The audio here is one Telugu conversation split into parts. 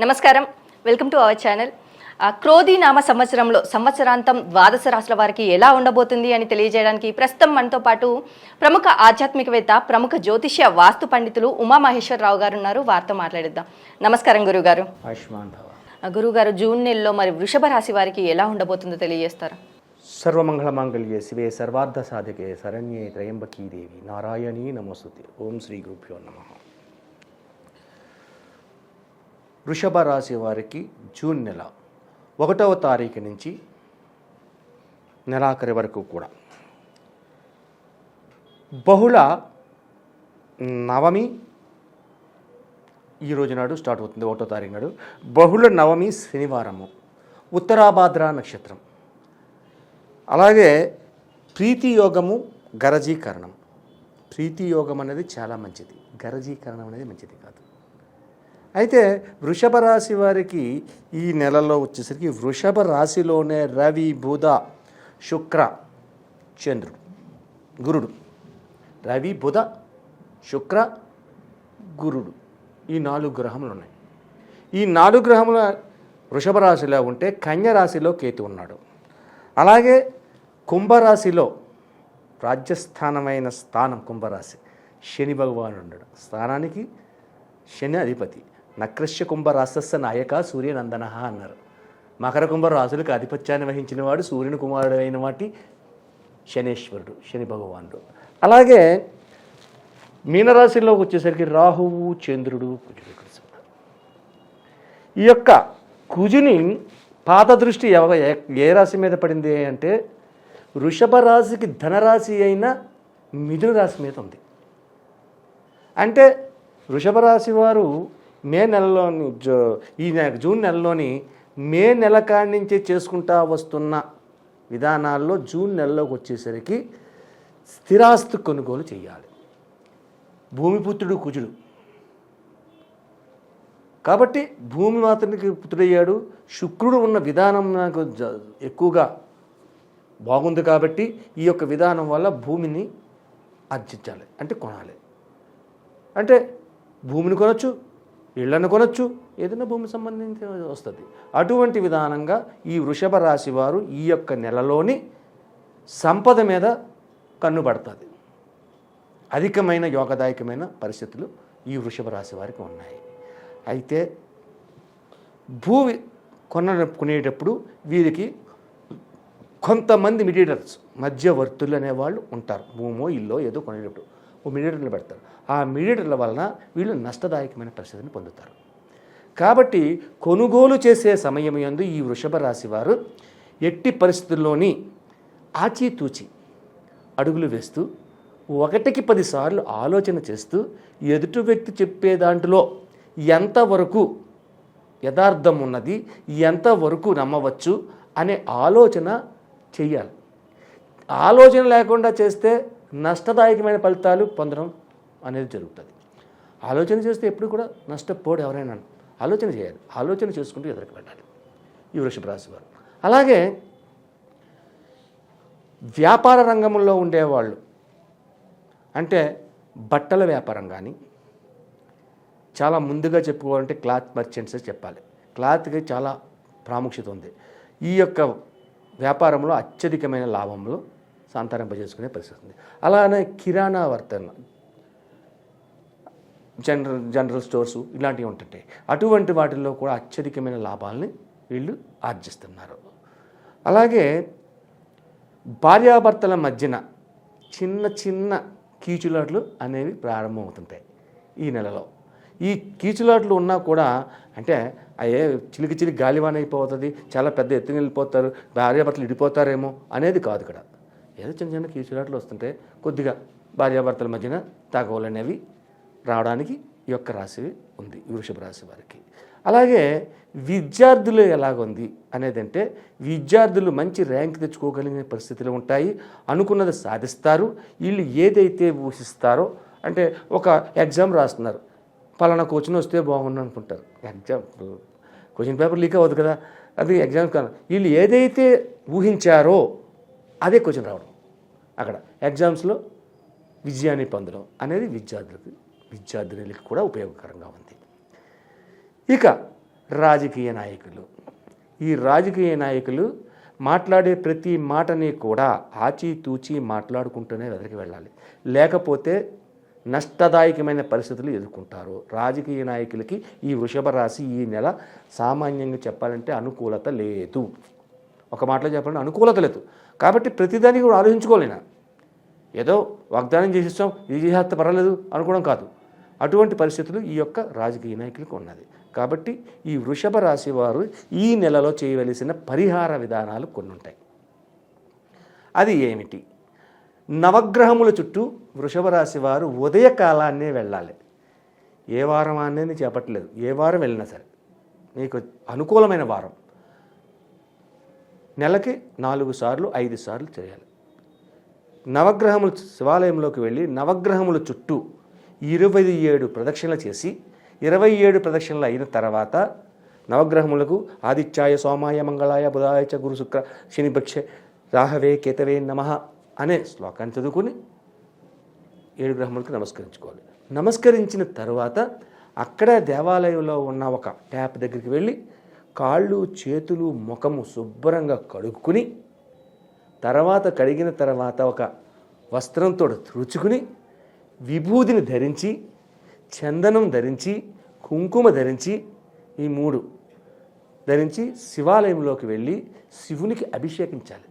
నమస్కారం, వెల్కమ్ టు అవర్ ఛానల్. క్రోధి నామ సంవత్సరంలో సంవత్సరాంతం ద్వాదశ రాశుల వారికి ఎలా ఉండబోతుంది అని తెలియజేయడానికి ప్రస్తుతం మనతో పాటు ప్రముఖ ఆధ్యాత్మికవేత్త, ప్రముఖ జ్యోతిష్య వాస్తు పండితులు ఉమామహేశ్వరరావు గారు ఉన్నారు. వారితో మాట్లాడిద్దాం. నమస్కారం గురుగారు. గురుగారు, జూన్ నెలలో మరి వృషభ రాశి వారికి ఎలా ఉండబోతుందో తెలియజేస్తారు. సర్వమంగళ మాంగళ్యే శివే సర్వార్థ సాధకే శరణ్యే త్రయంబకీ దేవి నారాయణీ నమోస్తుతే. ఓం శ్రీ గురుభ్యో నమః. వృషభ రాశి వారికి జూన్ నెల 1వ తారీఖు నుంచి నెలాఖరి వరకు కూడా బహుళ నవమి ఈరోజు నాడు స్టార్ట్ అవుతుంది. 1వ తారీఖు నాడు బహుళ నవమి శనివారము, ఉత్తరాభాద్ర నక్షత్రం. అలాగే ప్రీతి యోగము, గరజీకరణం. ప్రీతి యోగం అనేది చాలా మంచిది, గరజీకరణం అనేది మంచిది కాదు. అయితే వృషభ రాశి వారికి ఈ నెలలో వచ్చేసరికి వృషభ రాశిలోనే రవి, బుధ, శుక్ర, చంద్రుడు, గురుడు. రవి, బుధ, శుక్ర, గురుడు, ఈ 4 గ్రహములు ఉన్నాయి. ఈ 4 గ్రహముల వృషభ రాశిలో ఉంటే కన్య రాశిలో కేతు ఉన్నాడు. అలాగే కుంభరాశిలో రాజ్యస్థానమైన స్థానం కుంభరాశి, శని భగవానుడు ఉన్నాడు. స్థానానికి శని అధిపతి. నక్రశ్య కుంభరాశస్య నాయక సూర్యనందన అన్నారు. మకర కుంభ రాశులకు ఆధిపత్యాన్ని వహించిన వాడు సూర్యుని కుమారుడు అయిన వాటి శనేశ్వరుడు, శని భగవానుడు. అలాగే మీనరాశిలోకి వచ్చేసరికి రాహువు, చంద్రుడు, కుజుడు కలిసి ఉన్నారు. ఈ యొక్క కుజుని పాత దృష్టి ఏ రాశి మీద పడింది అంటే వృషభ రాశికి ధనరాశి అయిన మిథున రాశి మీద ఉంది. అంటే వృషభ రాశి వారు మే నెలలోని జూన్ నెలలోని మే నెల కాడి నుంచే చేసుకుంటా వస్తున్న విధానాల్లో జూన్ నెలలోకి వచ్చేసరికి స్థిరాస్తి కొనుగోలు చేయాలి. భూమిపుత్రుడు కుజుడు కాబట్టి భూమి మాత్రానికి పుత్రుడయ్యాడు. శుక్రుడు ఉన్న విధానం నాకు ఎక్కువగా బాగుంది కాబట్టి ఈ యొక్క విధానం వల్ల భూమిని ఆర్జించాలి, అంటే కొనాలి. అంటే భూమిని కొనొచ్చు, ఇళ్లను కొనొచ్చు, ఏదైనా భూమి సంబంధించి వస్తుంది. అటువంటి విధానంగా ఈ వృషభ రాశి వారు ఈ యొక్క నెలలోని సంపద మీద కన్నుపడుతుంది. అధికమైన యోగదాయకమైన పరిస్థితులు ఈ వృషభ రాశి వారికి ఉన్నాయి. అయితే భూమి కొనేటప్పుడు వీరికి కొంతమంది మీడియేటర్స్, మధ్యవర్తులు అనేవాళ్ళు ఉంటారు. భూమో ఇల్లో ఏదో కొనేటప్పుడు ఓ మీడియేటర్లు పెడతారు. ఆ మీడియేటర్ల వలన వీళ్ళు నష్టదాయకమైన పరిస్థితిని పొందుతారు. కాబట్టి కొనుగోలు చేసే సమయం యందు ఈ వృషభ రాశి వారు ఎట్టి పరిస్థితుల్లోని ఆచితూచి అడుగులు వేస్తూ 1కి 10 సార్లు ఆలోచన చేస్తూ ఎదుటి వ్యక్తి చెప్పే దాంట్లో ఎంతవరకు యథార్థం ఉన్నది, ఎంతవరకు నమ్మవచ్చు అనే ఆలోచన చెయ్యాలి. ఆలోచన లేకుండా చేస్తే నష్టదాయకమైన ఫలితాలు పొందడం అనేది జరుగుతుంది. ఆలోచన చేస్తే ఎప్పుడు కూడా నష్టపోడు ఎవరైనా. ఆలోచన చేయాలి, ఆలోచన చేసుకుంటూ ఎదురుకు వెళ్ళాలి ఈ వృషభ రాశి వారు. అలాగే వ్యాపార రంగంలో ఉండేవాళ్ళు, అంటే బట్టల వ్యాపారం కానీ, చాలా ముందుగా చెప్పుకోవాలంటే క్లాత్ మర్చెంట్స్ చెప్పాలి. క్లాత్కి చాలా ప్రాముఖ్యత ఉంది. ఈ యొక్క వ్యాపారంలో అత్యధికమైన లాభంలో సంతరింపజేసుకునే పరిస్థితి ఉంది. అలానే కిరాణా వర్తన, జనరల్ స్టోర్సు ఇలాంటివి ఉంటుంటాయి. అటువంటి వాటిల్లో కూడా అత్యధికమైన లాభాలని వీళ్ళు ఆర్జిస్తున్నారు. అలాగే భార్యాభర్తల మధ్యన చిన్న చిన్న కీచులాట్లు అనేవి ప్రారంభమవుతుంటాయి ఈ నెలలో. ఈ కీచులాట్లు ఉన్నా కూడా అంటే అయ్యే చిలికి గాలివాన అయిపోతుంది, చాలా పెద్ద ఎత్తున వెళ్ళిపోతారు, భార్యాభర్తలు ఇడిపోతారేమో అనేది కాదు. ఇక్కడ ఏదో చిన్న చిన్న కీచులాట్లు వస్తుంటే కొద్దిగా భార్యాభర్తల మధ్యన తగవలు అనేవి రావడానికి ఈ యొక్క రాశి ఉంది ఈ వృషభ రాశి వారికి. అలాగే విద్యార్థులు ఎలాగుంది అనేది అంటే విద్యార్థులు మంచి ర్యాంక్ తెచ్చుకోగలిగిన పరిస్థితులు ఉంటాయి. అనుకున్నది సాధిస్తారు. వీళ్ళు ఏదైతే ఊహిస్తారో, అంటే ఒక ఎగ్జామ్ రాస్తున్నారు, పలానా క్వశ్చన్ వస్తే బాగుండు అనుకుంటారు. ఎగ్జామ్ క్వశ్చన్ పేపర్ లీక్ అవ్వదు కదా, అది ఎగ్జామ్ కాదు. వీళ్ళు ఏదైతే ఊహించారో అదే క్వశ్చన్ రావడం, అక్కడ ఎగ్జామ్స్లో విజయాన్ని పొందడం అనేది విద్యార్థులకు విద్యార్థినులకు కూడా ఉపయోగకరంగా ఉంది. ఇక రాజకీయ నాయకులు. ఈ రాజకీయ నాయకులు మాట్లాడే ప్రతి మాటని కూడా ఆచితూచి మాట్లాడుకుంటూనే వెదరికి వెళ్ళాలి, లేకపోతే నష్టదాయకమైన పరిస్థితులు ఎదుర్కొంటారు. రాజకీయ నాయకులకి ఈ వృషభ రాశి ఈ నెల సామాన్యంగా చెప్పాలంటే అనుకూలత లేదు. ఒక మాటలో చెప్పాలంటే అనుకూలత లేదు. కాబట్టి ప్రతిదానికి కూడా ఆలోచించుకోలేనా, ఏదో వాగ్దానం చేసిస్తాం ఇది చేసేస్తే పర్వాలేదు అనుకోవడం కాదు. అటువంటి పరిస్థితులు ఈ యొక్క రాజకీయ నాయకులకు ఉన్నది. కాబట్టి ఈ వృషభ రాశి వారు ఈ నెలలో చేయవలసిన పరిహార విధానాలు కొన్ని ఉంటాయి. అది ఏమిటి? నవగ్రహముల చుట్టూ వృషభ రాశి వారు ఉదయకాలాన్నే వెళ్ళాలి. ఏ వారం అనేది చెప్పట్లేదు, ఏ వారం వెళ్ళినా సరే మీకు అనుకూలమైన వారం. నెలకి 4 సార్లు 5 సార్లు చేయాలి. నవగ్రహములు శివాలయంలోకి వెళ్ళి నవగ్రహముల చుట్టూ 27 ప్రదక్షిణలు చేసి 27 ప్రదక్షిణలు అయిన తర్వాత నవగ్రహములకు ఆదిత్యాయ సోమాయ మంగళాయ బుధాయ చ గురు శుక్ర శనిపక్ష రాహవే కేతవే నమః అనే శ్లోకాన్ని చదువుకుని 7 గ్రహములకు నమస్కరించుకోవాలి. నమస్కరించిన తర్వాత అక్కడ దేవాలయంలో ఉన్న ఒక ట్యాప్ దగ్గరికి వెళ్ళి కాళ్ళు చేతులు ముఖము శుభ్రంగా కడుక్కుని తర్వాత కడిగిన తర్వాత ఒక వస్త్రంతో తుడుచుకుని విభూదిని ధరించి చందనం ధరించి కుంకుమ ధరించి ఈ 3 ధరించి శివాలయంలోకి వెళ్ళి శివునికి అభిషేకించాలి.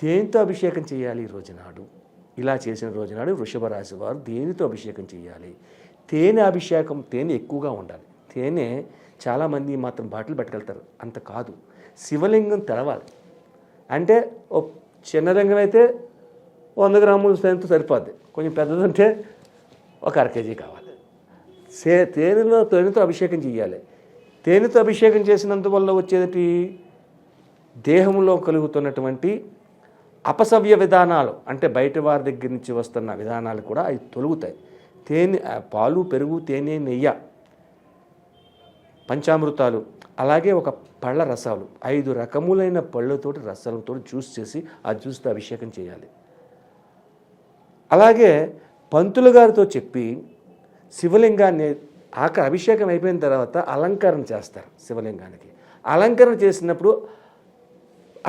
దేనితో అభిషేకం చేయాలి ఈ రోజునాడు? ఇలా చేసిన రోజునాడు వృషభ రాశి వారు దేనితో అభిషేకం చేయాలి? తేనె అభిషేకం. తేనె ఎక్కువగా ఉండాలి. తేనె చాలామంది మాత్రం బాటిల్ పట్టుకెళ్తారు, అంత కాదు. శివలింగం తెరవాలి. అంటే ఓ చిన్న లింగం అయితే 100 గ్రాముల స్ట్రెంత్ సరిపోద్ది, కొంచెం పెద్దదంటే ఒక 1/2 కేజీ కావాలి. తేనెతో అభిషేకం చేయాలి. తేనెతో అభిషేకం చేసినందువల్ల వచ్చేది దేహంలో కలుగుతున్నటువంటి అపసవ్య విధానాలు, అంటే బయట వారి దగ్గర నుంచి వస్తున్న విధానాలు కూడా అవి తొలుగుతాయి. తేనె, పాలు, పెరుగు, తేనె, నెయ్యి, పంచామృతాలు, అలాగే ఒక పళ్ళ రసాలు, 5 రకములైన పళ్ళతోటి రసాలతో జ్యూస్ చేసి ఆ జ్యూస్తో అభిషేకం చేయాలి. అలాగే పంతులు గారితో చెప్పి శివలింగాన్ని అభిషేకం అయిపోయిన తర్వాత అలంకరణ చేస్తారు. శివలింగానికి అలంకరణ చేసినప్పుడు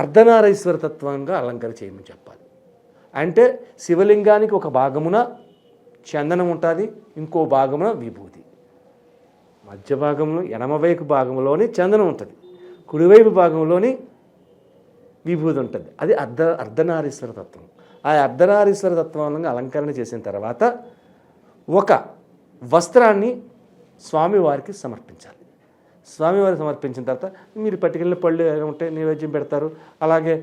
అర్ధనారీశ్వర తత్వంగా అలంకరణ చేయమని చెప్పాలి. అంటే శివలింగానికి ఒక భాగమున చందనం ఉంటుంది, ఇంకో భాగమున విభూతి. మధ్య భాగంలో ఎడమవైపు భాగంలోని చందనం ఉంటుంది, కుడివైపు భాగంలోని విభూతి ఉంటుంది. అది అర్ధనారీశ్వర తత్వం. ఆ అర్ధనారీశ్వర తత్వంగా అలంకరణ చేసిన తర్వాత ఒక వస్త్రాన్ని స్వామివారికి సమర్పించాలి. స్వామివారికి సమర్పించిన తర్వాత మీరు పట్టుకెళ్ళిన పళ్ళు ఉంటే నైవేద్యం పెడతారు. అలాగే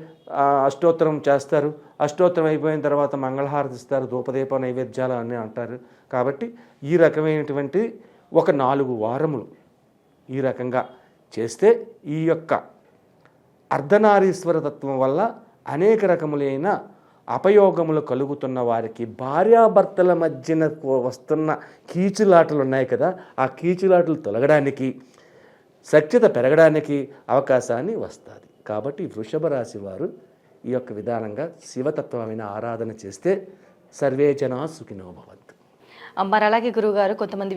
అష్టోత్తరం చేస్తారు. అష్టోత్తరం అయిపోయిన తర్వాత మంగళహారతి ఇస్తారు, ధూపదీప నైవేద్యాలు అని అంటారు. కాబట్టి ఈ రకమైనటువంటి ఒక 4 వారములు ఈ రకంగా చేస్తే ఈ యొక్క అర్ధనారీశ్వర తత్వం వల్ల అనేక రకములైన అపయోగములు కలుగుతున్న వారికి, భార్యాభర్తల మధ్యన వస్తున్న కీచులాటలు ఉన్నాయి కదా, ఆ కీచులాటలు తొలగడానికి, సఖ్యత పెరగడానికి అవకాశాన్ని వస్తుంది. కాబట్టి వృషభ రాశి వారు ఈ యొక్క విధానంగా శివతత్వమైన ఆరాధన చేస్తే సర్వే జనా సుఖినో భవంతు. మరి అలాగే గురువుగారు, కొంతమంది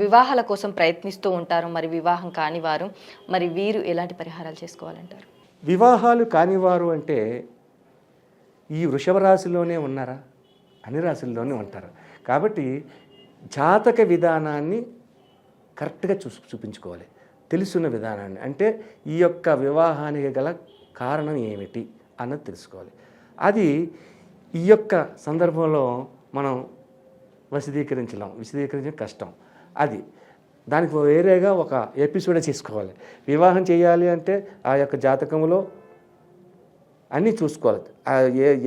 వివాహాల కోసం ప్రయత్నిస్తూ ఉంటారు. మరి వివాహం కాని వారు, మరి వీరు ఎలాంటి పరిహారాలు చేసుకోవాలంటారు? వివాహాలు కానివారు అంటే ఈ వృషభ రాశిలోనే ఉన్నారా? అన్ని రాశుల్లోనే ఉంటారు. కాబట్టి జాతక విధానాన్ని కరెక్ట్గా చూపించుకోవాలి. తెలుసున్న విధానాన్ని, అంటే ఈ యొక్క వివాహానికి గల కారణం ఏమిటి అన్నది తెలుసుకోవాలి. అది ఈ యొక్క సందర్భంలో మనం విశదీకరించడం కష్టం. అది దానికి వేరేగా ఒక ఎపిసోడే చేసుకోవాలి. వివాహం చేయాలి అంటే ఆ యొక్క జాతకంలో అన్నీ చూసుకోవాలి.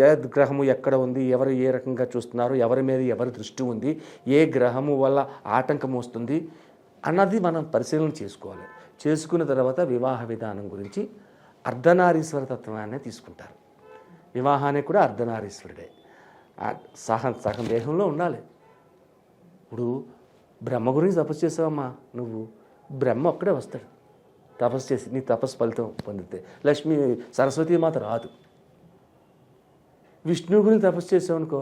ఏ గ్రహము ఎక్కడ ఉంది, ఎవరు ఏ రకంగా చూస్తున్నారు, ఎవరి మీద ఎవరి దృష్టి ఉంది, ఏ గ్రహము వల్ల ఆటంకం వస్తుంది అన్నది మనం పరిశీలన చేసుకోవాలి. చేసుకున్న తర్వాత వివాహ విధానం గురించి అర్ధనారీశ్వర తత్వాన్ని తీసుకుంటారు. వివాహానికి కూడా అర్ధనారీశ్వరుడే సగం దేహంలో ఉండాలి. ఇప్పుడు బ్రహ్మ గురించి తపస్సు చేసావమ్మా, నువ్వు బ్రహ్మ ఒక్కడే వస్తాడు తపస్సు చేసి, నీ తపస్సు ఫలితం పొందితే. లక్ష్మి సరస్వతి మాత రాదు. విష్ణువు గురించి తపస్సు చేసావనుకో,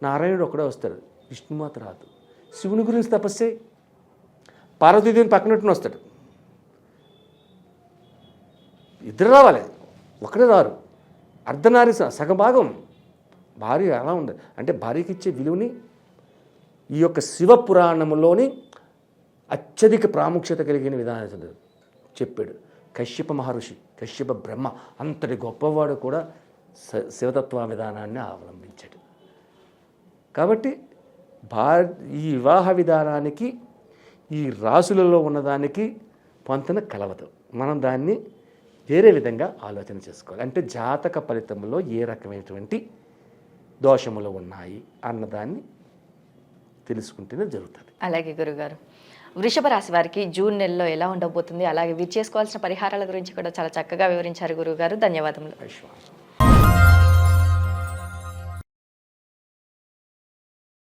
నారాయణుడు ఒక్కడే వస్తాడు, విష్ణుమాత రాదు. శివుని గురించి తపస్సు చేయి, పార్వతీదేవిని పక్కనట్టుని వస్తాడు, ఇద్దరు రావాలి, ఒకరే రారు. అర్ధనారి సగం భాగం భార్య అలా ఉంది. అంటే భార్యకి ఇచ్చే విలువని ఈ యొక్క శివపురాణములోని అత్యధిక ప్రాముఖ్యత కలిగిన విధానం చెప్పాడు. కశ్యప మహర్షి, కశ్యప బ్రహ్మ అంతటి గొప్పవాడు కూడా శివతత్వ విధానాన్ని అవలంబించాడు. కాబట్టి ఈ వివాహ విధానానికి ఈ రాసులలో ఉన్నదానికి పొంతన కలవదు. మనం దాన్ని వేరే విధంగా ఆలోచన చేసుకోవాలి. అంటే జాతక ఫలితంలో ఏ రకమైనటువంటి దోషములు ఉన్నాయి అన్నదాన్ని తెలుసుకుంటేనే జరుగుతుంది. అలాగే గురుగారు, వృషభ రాశి వారికి జూన్ నెలలో ఎలా ఉండబోతుంది, అలాగే వీరు చేసుకోవాల్సిన పరిహారాల గురించి కూడా చాలా చక్కగా వివరించారు గురుగారు. ధన్యవాదములు.